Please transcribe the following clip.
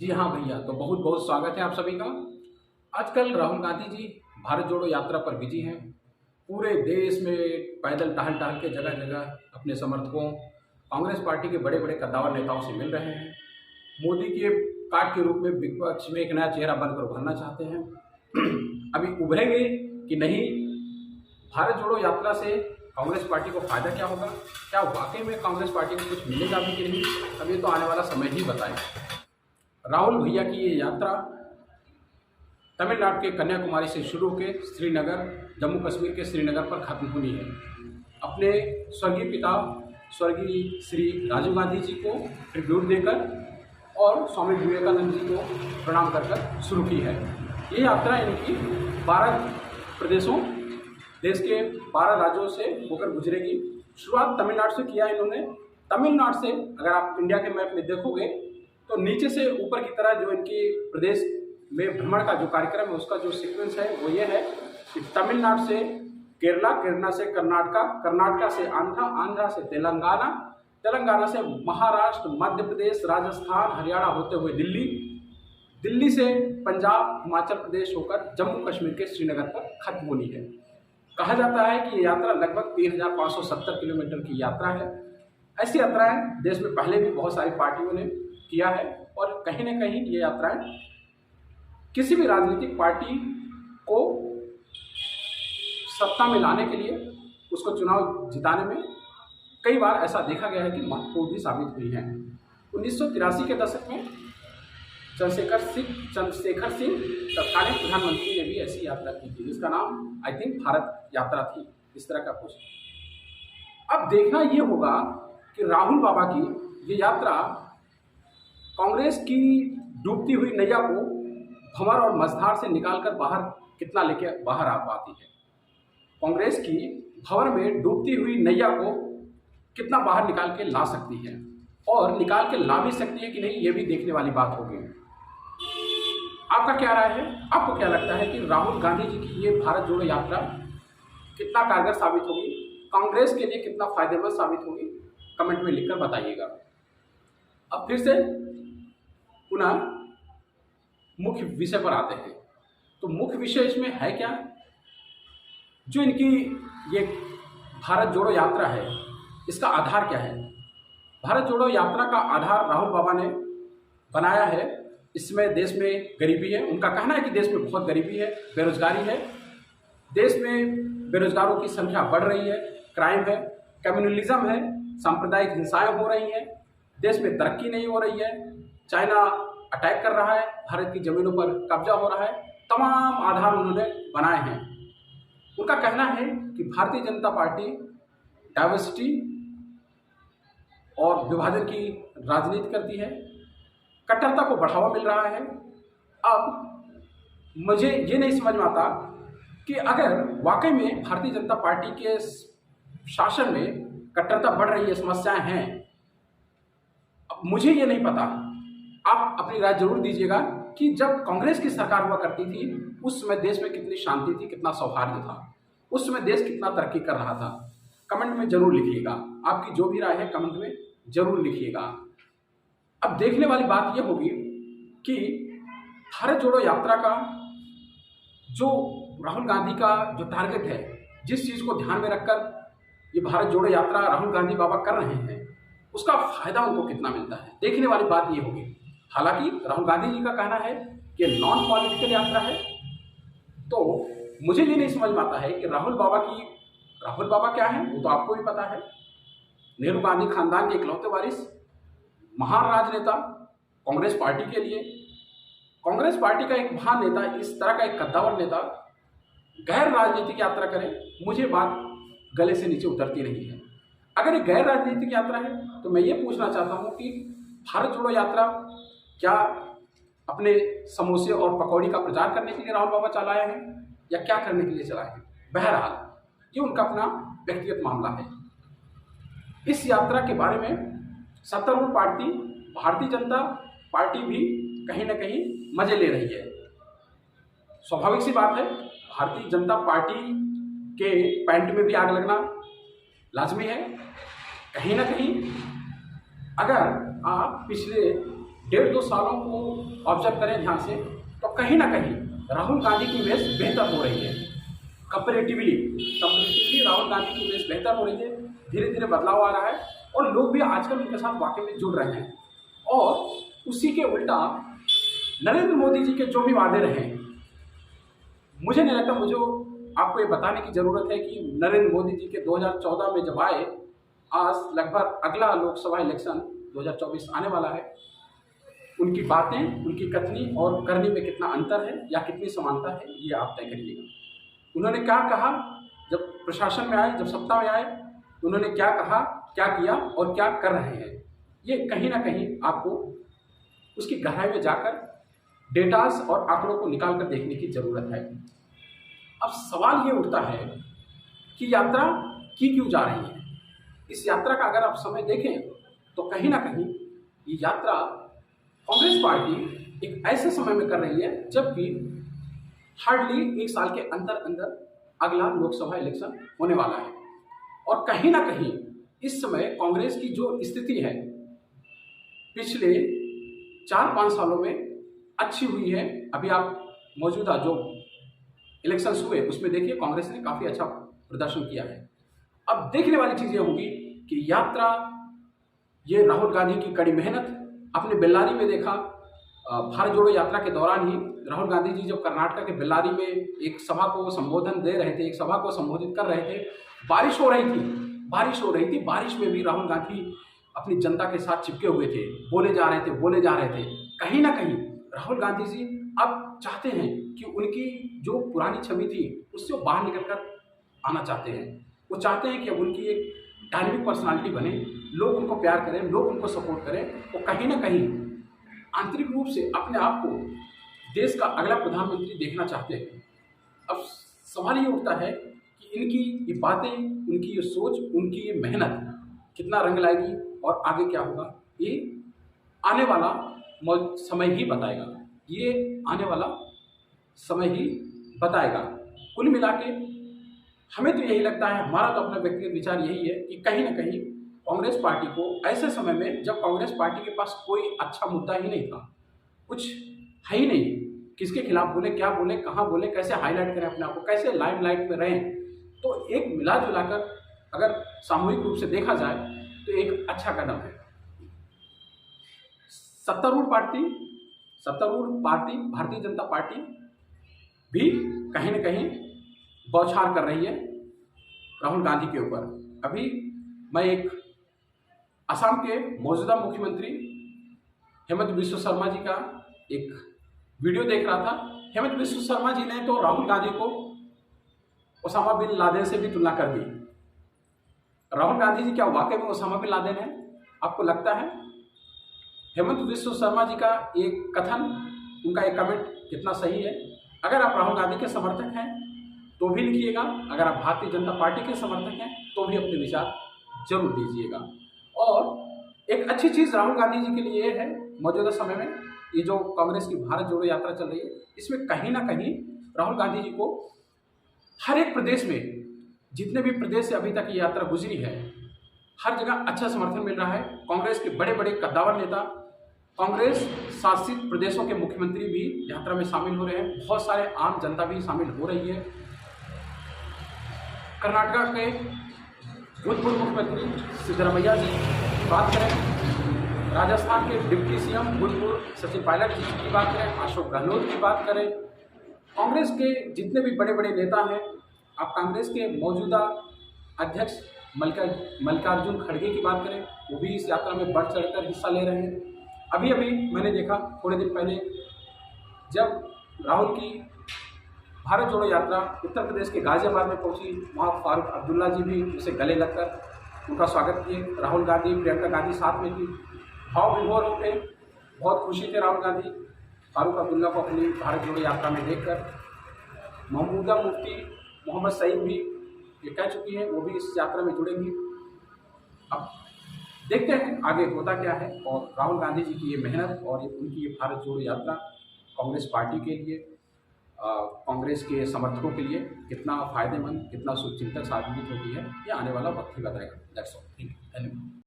जी हाँ भैया, तो बहुत बहुत स्वागत है आप सभी का। आजकल राहुल गांधी जी भारत जोड़ो यात्रा पर बिजी हैं। पूरे देश में पैदल टहल टहल के जगह जगह अपने समर्थकों, कांग्रेस पार्टी के बड़े बड़े कद्दावर नेताओं से मिल रहे हैं। मोदी के कार्ड के रूप में विपक्ष में एक नया चेहरा बनकर उभरना चाहते हैं। अभी उभरेंगे कि नहीं? भारत जोड़ो यात्रा से कांग्रेस पार्टी को फायदा क्या होगा? क्या वाकई में कांग्रेस पार्टी को कुछ मिलेगा भी कि नहीं? अब ये तो आने वाला समय ही बताएगा। राहुल भैया की ये यात्रा तमिलनाडु के कन्याकुमारी से शुरू होकर श्रीनगर, जम्मू कश्मीर के श्रीनगर पर खत्म होनी है। अपने स्वर्गीय पिता स्वर्गीय श्री राजीव गांधी जी को ट्रिब्यूट देकर और स्वामी विवेकानंद जी को प्रणाम कर कर शुरू की है। ये यात्रा इनकी 12 प्रदेशों, देश के 12 राज्यों से होकर गुजरेगी। शुरुआत तमिलनाडु से किया इन्होंने। तमिलनाडु से अगर आप इंडिया के मैप में देखोगे तो नीचे से ऊपर की तरह जो इनकी प्रदेश में भ्रमण का जो कार्यक्रम है उसका जो सीक्वेंस है वो ये है कि तमिलनाडु से केरला, केरला से कर्नाटका, कर्नाटका से आंध्रा, आंध्रा से तेलंगाना, तेलंगाना से महाराष्ट्र, मध्य प्रदेश, राजस्थान, हरियाणा होते हुए दिल्ली, दिल्ली से पंजाब, हिमाचल प्रदेश होकर जम्मू कश्मीर के श्रीनगर पर खत्म होनी है। कहा जाता है कि ये यात्रा लगभग 3570 किलोमीटर की यात्रा है। ऐसी यात्राएं देश में पहले भी बहुत सारी पार्टियों ने किया है और कहीं ना कहीं ये यात्राएं किसी भी राजनीतिक पार्टी को सत्ता में लाने के लिए, उसको चुनाव जिताने में कई बार ऐसा देखा गया है कि महत्वपूर्ण भी साबित हुई है। 1983 के दशक में चंद्रशेखर सिंह तत्कालीन प्रधानमंत्री ने भी ऐसी यात्रा की थी जिसका नाम आई थिंक भारत यात्रा थी, इस तरह का कुछ। अब देखना ये होगा कि राहुल बाबा की ये यात्रा कांग्रेस की डूबती हुई नैया को भंवर और मझधार से निकालकर बाहर कितना लेके बाहर आ पाती है। कांग्रेस की भंवर में डूबती हुई नैया को कितना बाहर निकाल के ला सकती है और निकाल के ला भी सकती है कि नहीं, ये भी देखने वाली बात होगी। आपका क्या राय है? आपको क्या लगता है कि राहुल गांधी जी की ये भारत जोड़ो यात्रा कितना कारगर साबित होगी, कांग्रेस के लिए कितना फायदेमंद साबित होगी? कमेंट में लिखकर बताइएगा। अब फिर से पुनः मुख्य विषय पर आते हैं। तो मुख्य विषय इसमें है क्या? जो इनकी ये भारत जोड़ो यात्रा है, इसका आधार क्या है? भारत जोड़ो यात्रा का आधार राहुल बाबा ने बनाया है। इसमें देश में गरीबी है। उनका कहना है कि देश में बहुत गरीबी है, बेरोजगारी है, देश में बेरोजगारों की संख्या बढ़ रही है, क्राइम है, कम्युनलिज्म है, सांप्रदायिक हिंसाएं हो रही हैं, देश में तरक्की नहीं हो रही है, चाइना अटैक कर रहा है, भारत की जमीनों पर कब्जा हो रहा है। तमाम आधार उन्होंने बनाए हैं। उनका कहना है कि भारतीय जनता पार्टी डाइवर्सिटी और विभाजन की राजनीति करती है, कट्टरता को बढ़ावा मिल रहा है। अब मुझे ये नहीं समझ में आता कि अगर वाकई में भारतीय जनता पार्टी के शासन में कट्टरता बढ़ रही है, समस्याएं हैं, अब मुझे ये नहीं पता, आप अपनी राय जरूर दीजिएगा कि जब कांग्रेस की सरकार हुआ करती थी उस समय देश में कितनी शांति थी, कितना सौहार्द था, उस समय देश कितना तरक्की कर रहा था। कमेंट में जरूर लिखिएगा। आपकी जो भी राय है कमेंट में जरूर लिखिएगा। अब देखने वाली बात यह होगी कि भारत जोड़ो यात्रा का जो राहुल गांधी का जो टारगेट है, जिस चीज को ध्यान में रखकर ये भारत जोड़ो यात्रा राहुल गांधी बाबा कर रहे हैं, उसका फायदा उनको कितना मिलता है, देखने वाली बात ये होगी। हालांकि राहुल गांधी जी का कहना है कि नॉन पॉलिटिकल यात्रा है, तो मुझे ये नहीं समझ में आता है कि राहुल बाबा क्या है, वो तो आपको भी पता है। नेहरू गांधी खानदान के इकलौते वारिस, महान राजनेता, कांग्रेस पार्टी के लिए, कांग्रेस पार्टी का एक महान नेता, इस तरह का एक कद्दावर नेता गैर राजनीतिक यात्रा करे, मुझे बात गले से नीचे उतरती नहीं है। अगर ये गैर राजनीतिक यात्रा है तो मैं ये पूछना चाहता हूँ कि भारत जोड़ो यात्रा क्या अपने समोसे और पकौड़ी का प्रचार करने के लिए राहुल बाबा चलाए हैं या क्या करने के लिए चलाए हैं? बहरहाल ये उनका अपना व्यक्तिगत मामला है। इस यात्रा के बारे में सत्तारूढ़ पार्टी भारतीय जनता पार्टी भी कहीं ना कहीं मजे ले रही है। स्वाभाविक सी बात है, भारतीय जनता पार्टी के पैंट में भी आग लगना लाजमी है। कहीं ना कहीं अगर आप पिछले 1.5-2 सालों को ऑब्जर्व करें ध्यान से, तो कहीं ना कहीं राहुल गांधी की इमेज बेहतर हो रही है। कंपेरेटिवली राहुल गांधी की इमेज बेहतर हो रही है, धीरे धीरे बदलाव आ रहा है और लोग भी आजकल उनके साथ वाकई में जुड़ रहे हैं। और उसी के उल्टा नरेंद्र मोदी जी के जो भी वादे रहे, मुझे नहीं लगता, मुझे आपको ये बताने की ज़रूरत है कि नरेंद्र मोदी जी के 2014 में जब आए, आज लगभग अगला लोकसभा इलेक्शन 2024 आने वाला है, उनकी बातें, उनकी कथनी और करनी में कितना अंतर है या कितनी समानता है, ये आप तय करिएगा। उन्होंने क्या कहा जब प्रशासन में आए, जब सत्ता में आए, उन्होंने क्या कहा, क्या किया और क्या कर रहे हैं, ये कहीं ना कहीं आपको उसकी गहराई में जाकर डेटास और आंकड़ों को निकाल कर देखने की ज़रूरत है। अब सवाल ये उठता है कि यात्रा की क्यों जा रही है। इस यात्रा का अगर आप समय देखें तो कहीं ना कहीं ये यात्रा कांग्रेस पार्टी एक ऐसे समय में कर रही है जबकि हार्डली 1 साल के अंदर अंदर अगला लोकसभा इलेक्शन होने वाला है। और कहीं ना कहीं इस समय कांग्रेस की जो स्थिति है पिछले 4-5 सालों में अच्छी हुई है। अभी आप मौजूदा जो इलेक्शंस हुए उसमें देखिए कांग्रेस ने काफ़ी अच्छा प्रदर्शन किया है। अब देखने वाली चीज़ ये होगी कि यात्रा, ये राहुल गांधी की कड़ी मेहनत, आपने बेल्लारी में देखा, भारत जोड़ो यात्रा के दौरान ही राहुल गांधी जी जब कर्नाटक के बेल्लारी में एक सभा को संबोधन दे रहे थे, एक सभा को संबोधित कर रहे थे, बारिश हो रही थी, बारिश में भी राहुल गांधी अपनी जनता के साथ चिपके हुए थे, बोले जा रहे थे। कहीं ना कहीं राहुल गांधी जी अब चाहते हैं कि उनकी जो पुरानी छवि थी उससे वो बाहर निकल कर आना चाहते हैं। वो चाहते हैं कि अब उनकी एक डायनेमिक पर्सनालिटी बने, लोग उनको प्यार करें, लोग उनको सपोर्ट करें। वो कहीं ना कहीं आंतरिक रूप से अपने आप को देश का अगला प्रधानमंत्री देखना चाहते हैं। अब सवाल ये उठता है कि इनकी ये बातें, उनकी ये सोच, उनकी ये मेहनत कितना रंग लाएगी और आगे क्या होगा, ये आने वाला समय ही बताएगा। कुल मिला के हमें तो यही लगता है, हमारा तो अपना व्यक्तिगत विचार यही है कि कहीं ना कहीं कांग्रेस पार्टी को ऐसे समय में जब कांग्रेस पार्टी के पास कोई अच्छा मुद्दा ही नहीं था, कुछ है ही नहीं, किसके खिलाफ बोले, क्या बोले, कहाँ बोले, कैसे हाईलाइट करें अपने आप को, कैसे लाइमलाइट में रहें, तो एक मिला जुला कर अगर सामूहिक रूप से देखा जाए तो एक अच्छा कदम है। सत्तारूढ़ पार्टी भारतीय जनता पार्टी भी कहीं ना कहीं बौछार कर रही है राहुल गांधी के ऊपर। अभी मैं एक असम के मौजूदा मुख्यमंत्री हेमंत बिस्वा शर्मा जी का एक वीडियो देख रहा था। हेमंत बिस्वा शर्मा जी ने तो राहुल गांधी को ओसामा बिन लादेन से भी तुलना कर दी। राहुल गांधी जी क्या वाकई में ओसामा बिन लादेन है? आपको लगता है? हेमंत बिस्वा शर्मा जी का एक कथन, उनका एक कमेंट कितना सही है? अगर आप राहुल गांधी के समर्थक हैं तो भी लिखिएगा, अगर आप भारतीय जनता पार्टी के समर्थक हैं तो भी अपने विचार जरूर दीजिएगा। और एक अच्छी चीज़ राहुल गांधी जी के लिए है मौजूदा समय में, ये जो कांग्रेस की भारत जोड़ो यात्रा चल रही है, इसमें कहीं ना कहीं राहुल गांधी जी को हर एक प्रदेश में, जितने भी प्रदेश से अभी तक ये यात्रा गुजरी है, हर जगह अच्छा समर्थन मिल रहा है। कांग्रेस के बड़े बड़े कद्दावर नेता, कांग्रेस शासित प्रदेशों के मुख्यमंत्री भी यात्रा में शामिल हो रहे हैं, बहुत सारे आम जनता भी शामिल हो रही है। कर्नाटक के भूतपूर्व मुख्यमंत्री सिद्धरामैया जी की बात करें, राजस्थान के डिप्टी सीएम भूतपूर्व सचिन पायलट जी की बात करें, अशोक गहलोत की बात करें, कांग्रेस के जितने भी बड़े बड़े नेता हैं, आप कांग्रेस के मौजूदा अध्यक्ष मल्लिकार्जुन खड़गे की बात करें, वो भी इस यात्रा में बढ़ चढ़कर हिस्सा ले रहे हैं। अभी मैंने देखा थोड़े दिन पहले जब राहुल की भारत जोड़ो यात्रा उत्तर प्रदेश के गाजियाबाद में पहुंची, वहाँ फारूक अब्दुल्ला जी भी उसे गले लगकर उनका स्वागत किए। राहुल गांधी, प्रियंका गांधी साथ में थी, भाव विभोर हो गए, बहुत खुशी थे राहुल गांधी फारूक अब्दुल्ला को अपनी भारत जोड़ो यात्रा में देखकर। महमूदा मुफ्ती मोहम्मद सईद भी ये कह चुकी है वो भी इस यात्रा में जुड़ेंगी। अब देखते हैं आगे होता क्या है, और राहुल गांधी जी की ये मेहनत और उनकी ये भारत जोड़ो यात्रा कांग्रेस पार्टी के लिए, कांग्रेस के समर्थकों के लिए कितना फ़ायदेमंद, कितना शुभचिंतक साबित होती है, ये आने वाला वक्त ही बताएगा। That's all. Thank you. धन्यवाद।